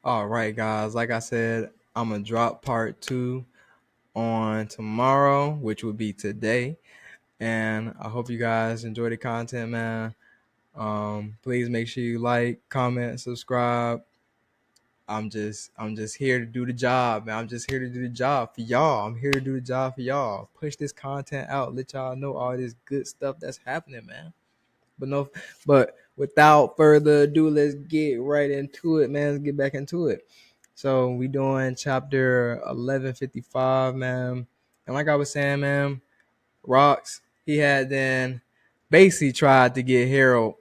All right, guys. Like I said, I'm gonna drop part two on tomorrow, which would be today. And I hope you guys enjoy the content, man. Please make sure you like, comment, subscribe. I'm just here to do the job, man. I'm just here to do the job for y'all. I'm here to do the job for y'all. Push this content out. Let y'all know all this good stuff that's happening, man. But without further ado, let's get right into it, man. Let's get back into it. So we doing chapter 1155, man. And like I was saying, man, Rocks, he had then basically tried to get Harold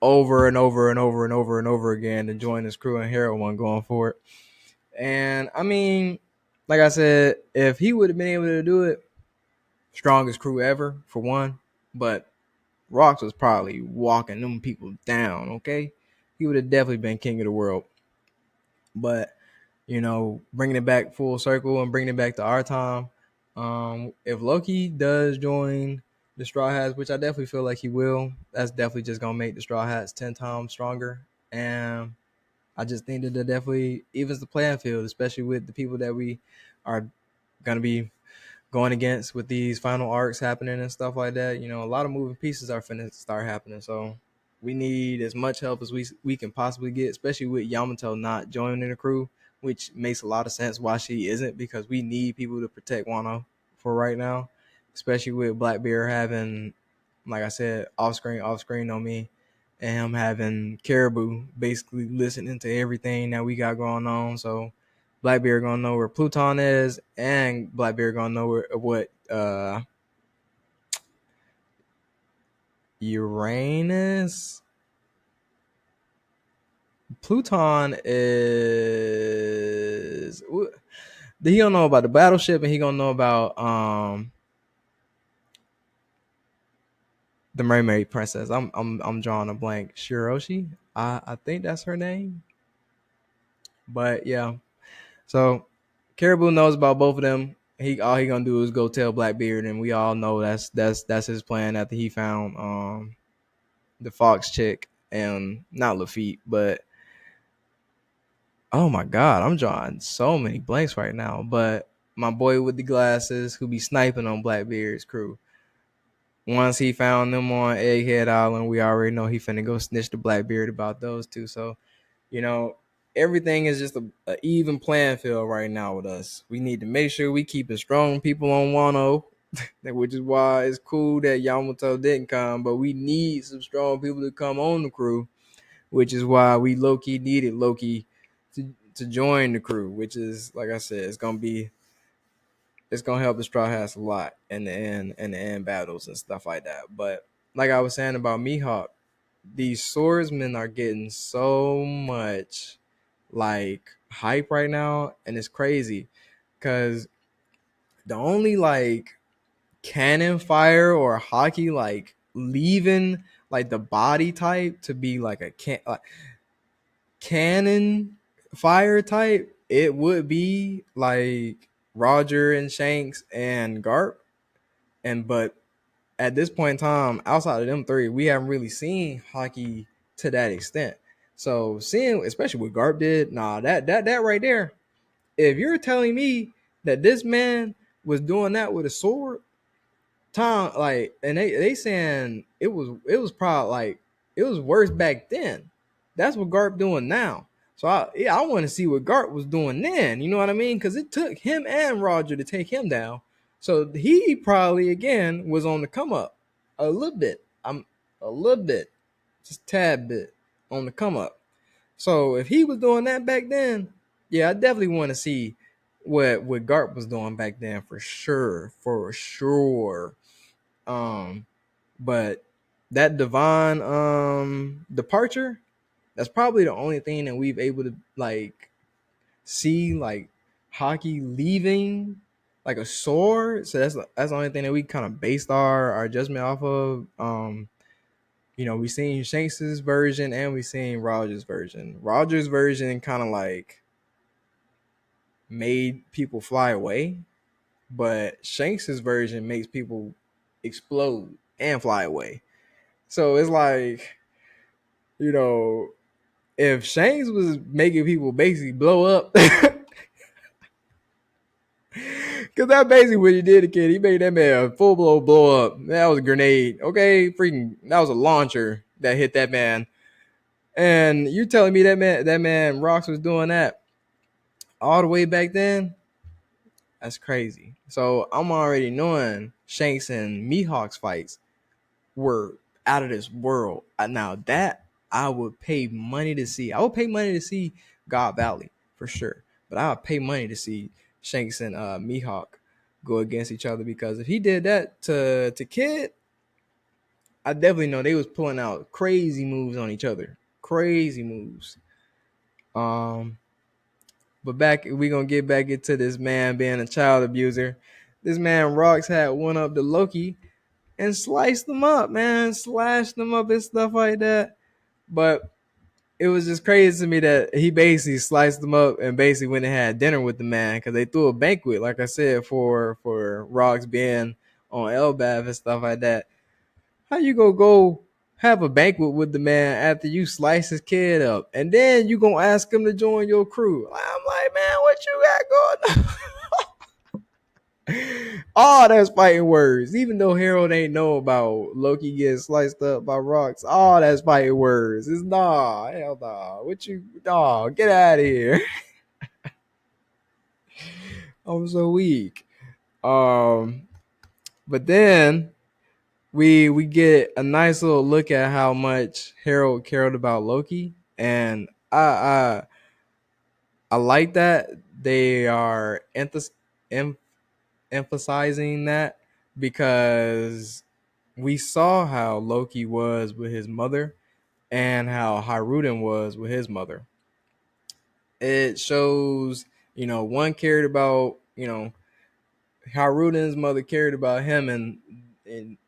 over and over and over and over and over again to join his crew, and Harold wasn't going for it. And I mean, like I said, if he would have been able to do it, strongest crew ever for one. But Rocks was probably walking them people down, okay? He would have definitely been king of the world. But, bringing it back full circle and bringing it back to our time, if Loki does join the Straw Hats, which I definitely feel like he will, that's definitely just going to make the Straw Hats 10 times stronger. And I just think that that definitely evens the playing field, especially with the people that we are going to be going against with these final arcs happening and stuff like that. A lot of moving pieces are finna start happening. So we need as much help as we can possibly get, especially with Yamato not joining the crew, which makes a lot of sense why she isn't, because we need people to protect Wano for right now, especially with Blackbeard having, like I said, off screen on me, and him having Caribou basically listening to everything that we got going on. So Blackbeard gonna know where Pluton is, and Blackbeard gonna know what Uranus. Pluton is. He gonna know about the battleship, and he gonna know about the Mermaid Princess. I'm drawing a blank. Shiroshi. I think that's her name. But yeah, so Caribou knows about both of them. He gonna do is go tell Blackbeard, and we all know that's his plan after he found the Fox chick and not Lafitte, but oh my god, I'm drawing so many blanks right now. But my boy with the glasses who be sniping on Blackbeard's crew. Once he found them on Egghead Island, we already know he finna go snitch to Blackbeard about those two. So you know, everything is just a even playing field right now with us. We need to make sure we keep it strong people on Wano, which is why it's cool that Yamato didn't come, but we need some strong people to come on the crew, which is why we low-key needed Loki to join the crew, which is, like I said, it's gonna help the Straw Hats a lot in the end battles and stuff like that. But like I was saying about Mihawk, these swordsmen are getting so much like hype right now, and it's crazy because the only like cannon fire or hockey like leaving like the body type to be like cannon fire type, it would be like Roger and Shanks and Garp. And but at this point in time, outside of them three, we haven't really seen hockey to that extent. So seeing, especially what Garp did, nah, that right there. If you're telling me that this man was doing that with a sword, Tom, like, and they saying it was probably like it was worse back then. That's what Garp doing now. So I want to see what Garp was doing then. You know what I mean? Because it took him and Roger to take him down. So he probably again was on the come up a little bit. I'm a little bit, just a tad bit on the come up. So if he was doing that back then, yeah, I definitely want to see what Garp was doing back then for sure, for sure. Um, but that Devon departure, that's probably the only thing that we've able to like see like hockey leaving like a sword. So that's the only thing that we kind of based our judgment off of. We seen Shanks's version and we seen Rogers' version. Rogers' version kind of like made people fly away, but Shanks's version makes people explode and fly away. So it's like, you know, if Shanks was making people basically blow up, because that's basically what he did to kid. He made that man a full blow up. That was a grenade. Okay, freaking, that was a launcher that hit that man. And you telling me that man Rocks was doing that all the way back then? That's crazy. So I'm already knowing Shanks and Mihawk's fights were out of this world. Now that I would pay money to see. I would pay money to see God Valley for sure. But I would pay money to see Shanks and Mihawk go against each other, because if he did that to Kid, I definitely know they was pulling out crazy moves on each other. Crazy moves. Um, but back we gonna get back into this man being a child abuser. This man Rocks had one up to Loki and sliced them up, man, slashed them up and stuff like that. But it was just crazy to me that he basically sliced them up and basically went and had dinner with the man, because they threw a banquet, like I said, for Rocks being on Elbaf and stuff like that. How you gonna go have a banquet with the man after you slice his kid up, and then you gonna ask him to join your crew? I'm like, man, what you got going on? All that's fighting words. Even though Harold ain't know about Loki getting sliced up by rocks, all that's fighting words. It's nah, hell nah. What you, nah, get out of here. I'm so weak. Um, but then we get a nice little look at how much Harold cared about Loki, and I like that they are emphasizing that, because we saw how Loki was with his mother and how Hiruden was with his mother. It shows, one cared about, Hiruden's mother cared about him, and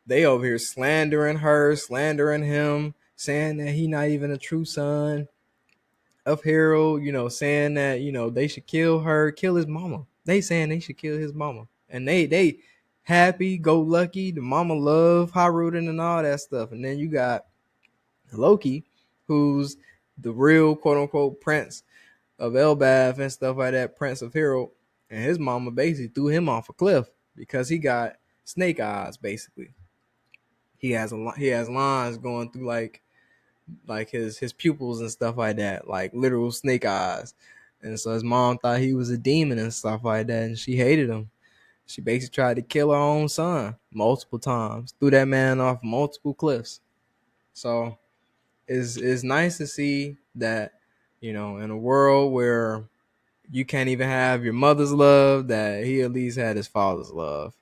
they over here slandering her, slandering him, saying that he not even a true son of Harold, saying that, they should kill her, kill his mama. They saying they should kill his mama. And they happy, go lucky, the mama love Haruden and all that stuff. And then you got Loki, who's the real quote unquote prince of Elbaf and stuff like that, prince of Harold. And his mama basically threw him off a cliff because he got snake eyes, basically. He has lines going through like his pupils and stuff like that, like literal snake eyes. And so his mom thought he was a demon and stuff like that, and she hated him. She basically tried to kill her own son multiple times, threw that man off multiple cliffs. So it's nice to see that, in a world where you can't even have your mother's love, that he at least had his father's love.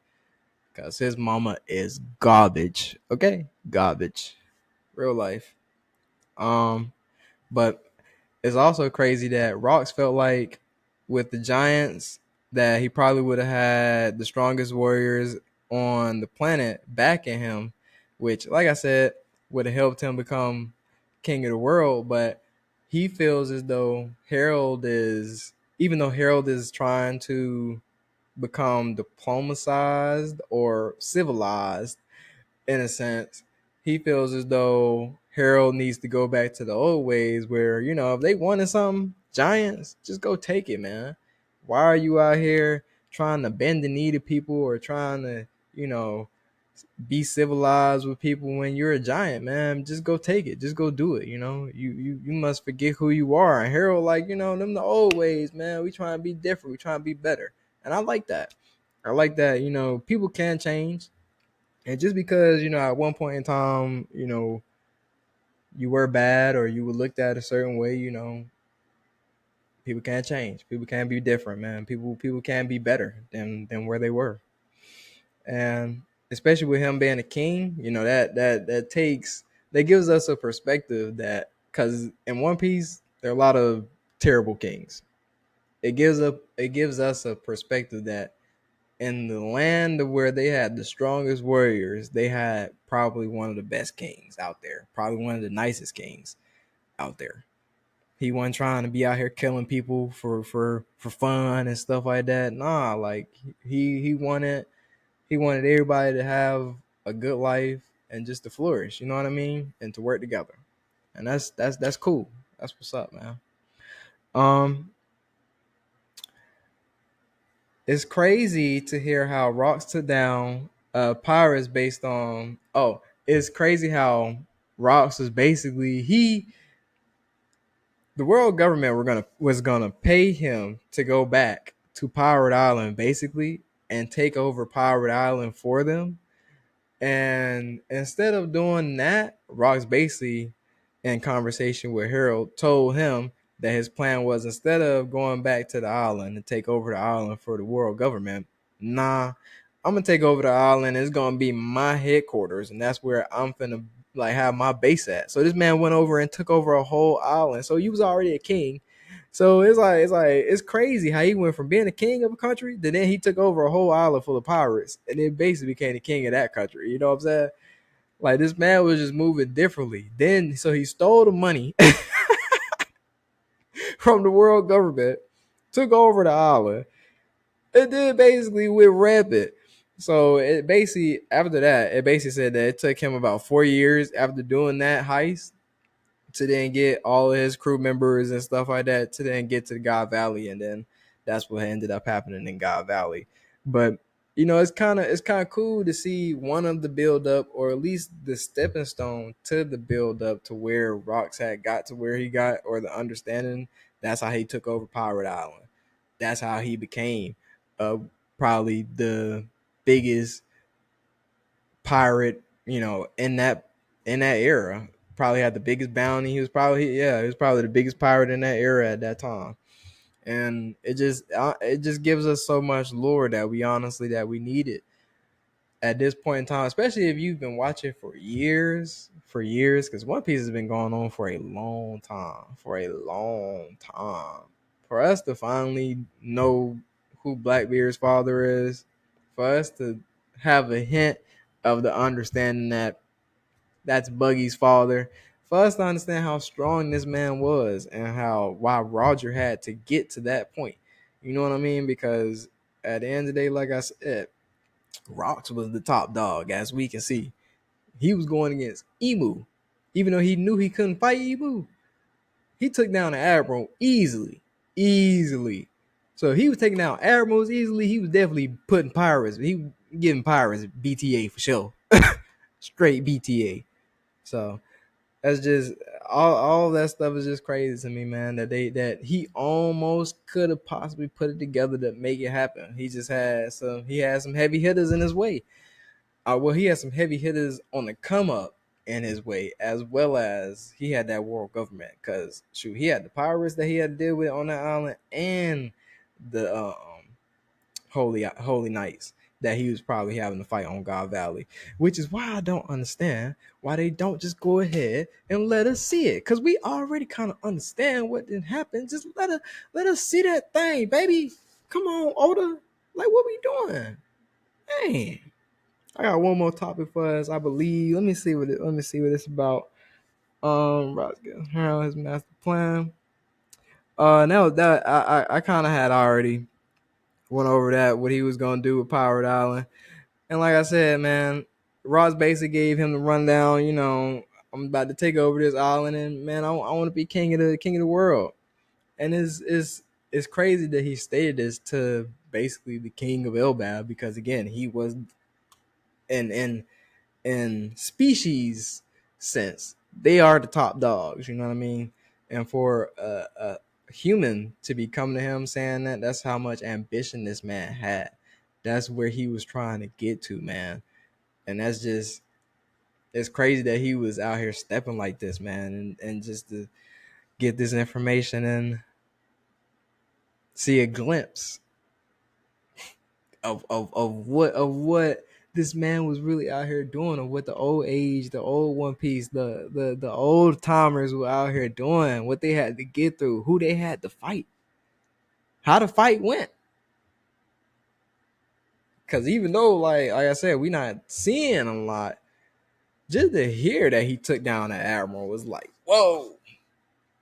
Because his mama is garbage. Okay? Garbage. Real life. Um, but it's also crazy that Rocks felt like with the Giants that he probably would have had the strongest warriors on the planet backing him, which, like I said, would have helped him become king of the world. But he feels as though even though Harold is trying to become diplomatized or civilized, in a sense, he feels as though Harold needs to go back to the old ways where, if they wanted something, Giants, just go take it, man. Why are you out here trying to bend the knee to people or trying to, you know, be civilized with people when you're a giant, man? Just go take it. Just go do it. You must forget who you are. And Harold, like, them the old ways, man. We trying to be different. We trying to be better. And I like that. I like that, people can change. And just because, at one point in time, you were bad or you were looked at a certain way, people can't change. People can't be different, man. People can be better than where they were. And especially with him being a king, that gives us a perspective that, because in One Piece there are a lot of terrible kings. It gives us a perspective that in the land of where they had the strongest warriors, they had probably one of the best kings out there, probably one of the nicest kings out there. He wasn't trying to be out here killing people for fun and stuff like that. Nah, like he wanted everybody to have a good life and just to flourish. You know what I mean? And to work together. And that's cool. That's what's up, man. Um, it's crazy to hear how Rocks took down Pirates based on. Oh, it's crazy how Rocks was basically the world government was gonna pay him to go back to Pirate Island basically and take over Pirate Island for them. And instead of doing that, Rocks basically, in conversation with Harold, told him that his plan was, instead of going back to the island and take over the island for the world government, nah, I'm gonna take over the island. It's gonna be my headquarters, and that's where I'm finna like have my base at. So this man went over and took over a whole island. So he was already a king. So it's crazy how he went from being a king of a country to then he took over a whole island full of pirates and then basically became the king of that country. You know what I'm saying? Like this man was just moving differently. Then so he stole the money from the world government, took over the island, and then basically went rampant. So it basically after that, it basically said that it took him about 4 years after doing that heist to then get all of his crew members and stuff like that to then get to God Valley, and then that's what ended up happening in God Valley. But it's kind of cool to see one of the build up, or at least the stepping stone to the build up to where Rocks had got to where he got, or the understanding. That's how he took over Pirate Island. That's how he became uh, probably the biggest pirate, in that era. Probably had the biggest bounty. He was probably the biggest pirate in that era at that time. And it just gives us so much lore that we needed at this point in time, especially if you've been watching for years, because One Piece has been going on for a long time, For us to finally know who Blackbeard's father is, for us to have a hint of the understanding that that's Buggy's father, for us to understand how strong this man was and why Roger had to get to that point. You know what I mean? Because at the end of the day, like I said, Rocks was the top dog, as we can see. He was going against Emu, even though he knew he couldn't fight Emu. He took down the Admiral easily. So if he was taking down Admirals easily, he was definitely putting pirates. He was giving pirates BTA for sure, straight BTA. So that's just all that stuff is just crazy to me, man. That he almost could have possibly put it together to make it happen. He had some heavy hitters in his way. Well, he had some heavy hitters on the come up in his way, as well as he had that world government. Because shoot, he had the pirates that he had to deal with on that island, and the holy knights that he was probably having to fight on God Valley, which is why I don't understand why they don't just go ahead and let us see it, because we already kind of understand what did happen. Just let us see that thing, baby. Come on, Oda. Like, what we doing? Man, I got one more topic for us, I believe. Let me see what it's about. Roscoe Harold, his master plan. No, that I kind of had already went over that, what he was gonna do with Pirate Island. And like I said, man, Ross basically gave him the rundown. I'm about to take over this island, and man, I want to be king of the world. And it's crazy that he stated this to basically the king of Elbab, because again, he was in species sense, they are the top dogs. You know what I mean? And for a human to be coming to him saying that, that's how much ambition this man had. That's where he was trying to get to, man. And it's crazy that he was out here stepping like this, man, and just to get this information and see a glimpse of what this man was really out here doing, of what the old One Piece, the old timers were out here doing, what they had to get through, who they had to fight, how the fight went. Because even though, like I said, we not seeing a lot, just to hear that he took down an admiral was like, whoa.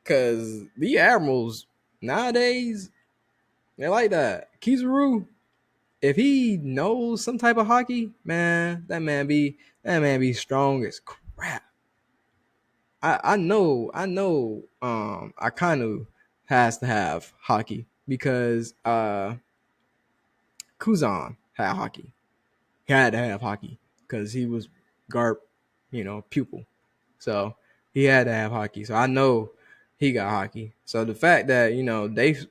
Because the admirals nowadays, they're like that. Kizaru, if he knows some type of hockey, man, that man be strong as crap. I kind of has to have hockey because Kuzan had hockey. He had to have hockey because he was Garp, pupil. So he had to have hockey. So I know he got hockey. So the fact that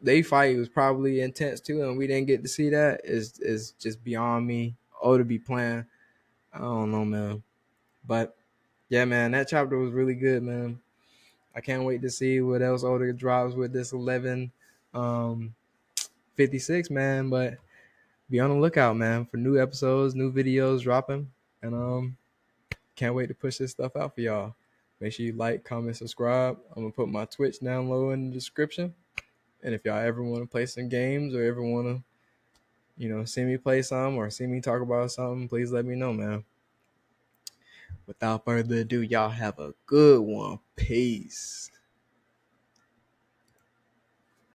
they fight was probably intense too, and we didn't get to see that is just beyond me. Oh, to be playing, I don't know, man. But yeah, man, that chapter was really good, man. I can't wait to see what else Oda drops with this 11 56, man. But be on the lookout, man, for new episodes, new videos dropping. And can't wait to push this stuff out for y'all. Make sure you like, comment, subscribe. I'm gonna put my Twitch down low in the description. And if y'all ever want to play some games or ever want to, see me play some or see me talk about something, please let me know, man. Without further ado, y'all have a good one. Peace.